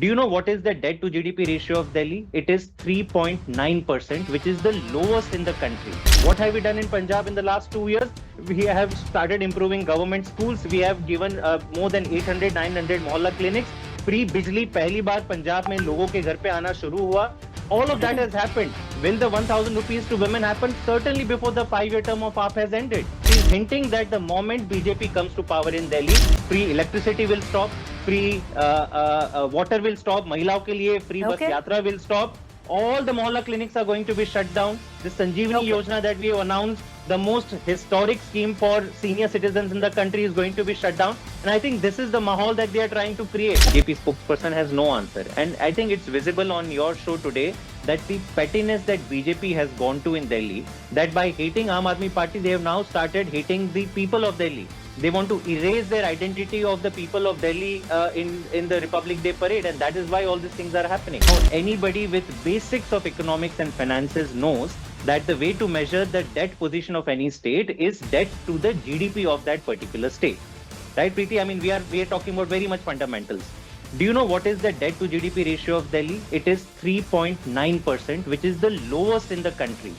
Do you know what is the debt to GDP ratio of Delhi? It is 3.9%, which is the lowest in the country. What have we done in Punjab in the last 2 years? We have started improving government schools. We have given more than 800, 900 mohalla clinics. Free bijli पहली बार पंजाब में लोगों के घर पे आना शुरू हुआ. All of that has happened. Will the 1,000 rupees to women happen? Certainly before the 5-year term of AAP has ended. She is hinting that the moment BJP comes to power in Delhi, free electricity will stop, free water will stop, महिलाओं के लिए free bus yatra will stop. All the mohalla clinics are going to be shut down. The Sanjeevani Yojana that we have announced, the most historic scheme for senior citizens in the country, is going to be shut down. And I think this is the mahal that they are trying to create. BJP spokesperson has no answer. And I think it's visible on your show today that the pettiness that BJP has gone to in Delhi, that by hating Aam Aadmi Party, they have now started hating the people of Delhi. They want to erase their identity of the people of Delhi in the Republic Day parade, and that is why all these things are happening. Now, anybody with basics of economics and finances knows that the way to measure the debt position of any state is debt to the GDP of that particular state. Right, Preeti? I mean, we are talking about very much fundamentals. Do you know what is the debt to GDP ratio of Delhi? It is 3.9%, which is the lowest in the country.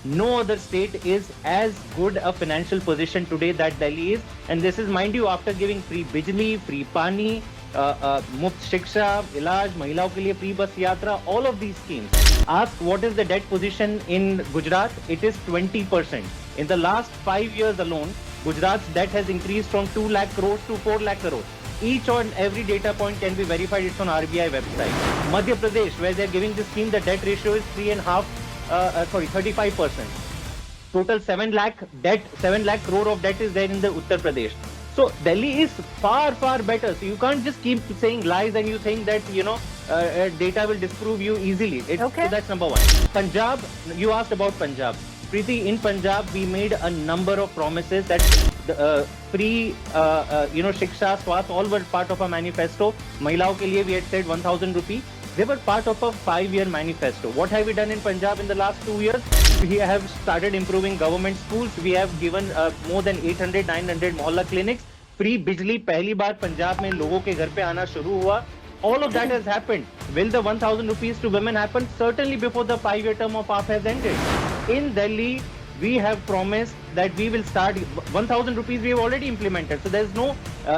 No other state is as good a financial position today that Delhi is. And this is, mind you, after giving free bijli, free pani, muft shiksha, ilaj, mahilaon ke liye free bus yatra, all of these schemes. Ask what is the debt position in Gujarat? It is 20%. In the last 5 years alone, Gujarat's debt has increased from 2 lakh crores to 4 lakh crores. Each and every data point can be verified. It's on RBI website. Madhya Pradesh, where they're giving this scheme, the debt ratio is 35%. Total 7 lakh crore of debt is there in the Uttar Pradesh. So Delhi is far, far better. So you can't just keep saying lies and you think that, data will disprove you easily. So that's number one. Punjab, you asked about Punjab. Preeti, in Punjab, we made a number of promises that free, shiksha, swast, all were part of a manifesto. Mahilaon ke liye we had said 1,000 rupees. They were part of a 5-year manifesto. What have we done in Punjab in the last 2 years? We have started improving government schools. We have given more than 800, 900 mohalla clinics. Free bijli पहली बार पंजाब में लोगों के घर पे आना शुरू हुआ. All of that has happened. Will the 1,000 rupees to women happen? Certainly before the 5-year term of AAP has ended. In Delhi, we have promised that we will start 1,000 rupees we have already implemented. So there's no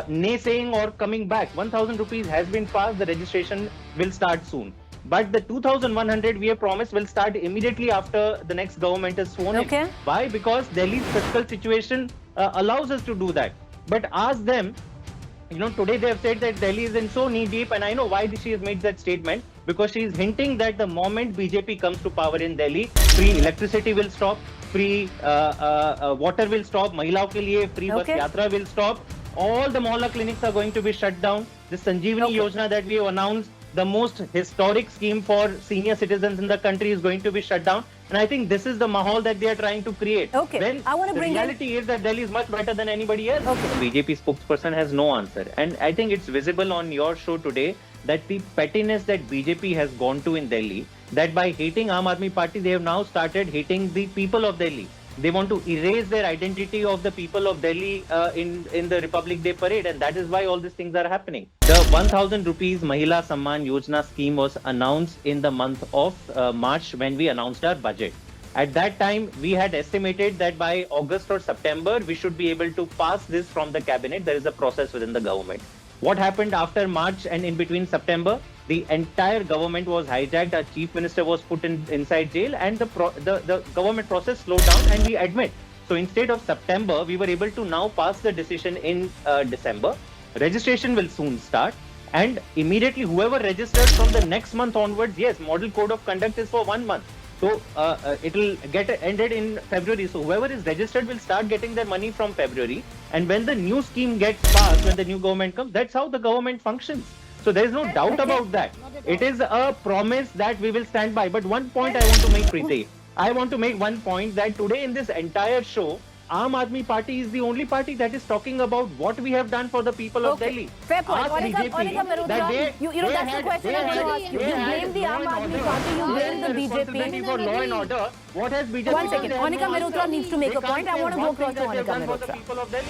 naysaying or coming back. 1,000 rupees has been passed. The registration will start soon. But the 2,100 we have promised will start immediately after the next government is sworn in. Why? Because Delhi's fiscal situation allows us to do that. But ask them, today they have said that Delhi is in so knee deep, and I know why she has made that statement, because she is hinting that the moment BJP comes to power in Delhi, free electricity will stop, free water will stop, mahilaon ke liye free bus yatra will stop, all the mohalla clinics are going to be shut down. The Sanjeevani Yojana that we have announced, the most historic scheme for senior citizens in the country, is going to be shut down. And I think this is the mahal that they are trying to create. When I want to bring the reality is that Delhi is much better than anybody else. BJP spokesperson has no answer. And I think it's visible on your show today that the pettiness that BJP has gone to in Delhi, that by hating Aam Aadmi Party, they have now started hating the people of Delhi. They want to erase their identity of the people of Delhi in the Republic Day parade, and that is why all these things are happening. The 1,000 rupees Mahila Samman Yojana scheme was announced in the month of March when we announced our budget. At that time, we had estimated that by August or September, we should be able to pass this from the cabinet. There is a process within the government. What happened after March and in between September? The entire government was hijacked. Our chief minister was put inside jail, and the government process slowed down, and we admit. So instead of September, we were able to now pass the decision in December. Registration will soon start, and immediately whoever registered from the next month onwards, yes, model code of conduct is for 1 month. So it will get ended in February. So whoever is registered will start getting their money from February. And when the new scheme gets passed, when the new government comes, that's how the government functions. So there is no doubt about that. It is a promise that we will stand by. But one point I want to make, Preeti. I want to make one point that today in this entire show, Aam Aadmi Party is the only party that is talking about what we have done for the people of Delhi. Fair point. Anika Mehrotra, that's the question I want to ask you. You blame the Aam Aadmi Party, you blame the BJP. For law and order, what has BJP done? One second. Anika Mehrotra needs to make a point. I want to go across to Anika Mehrotra. People of Delhi.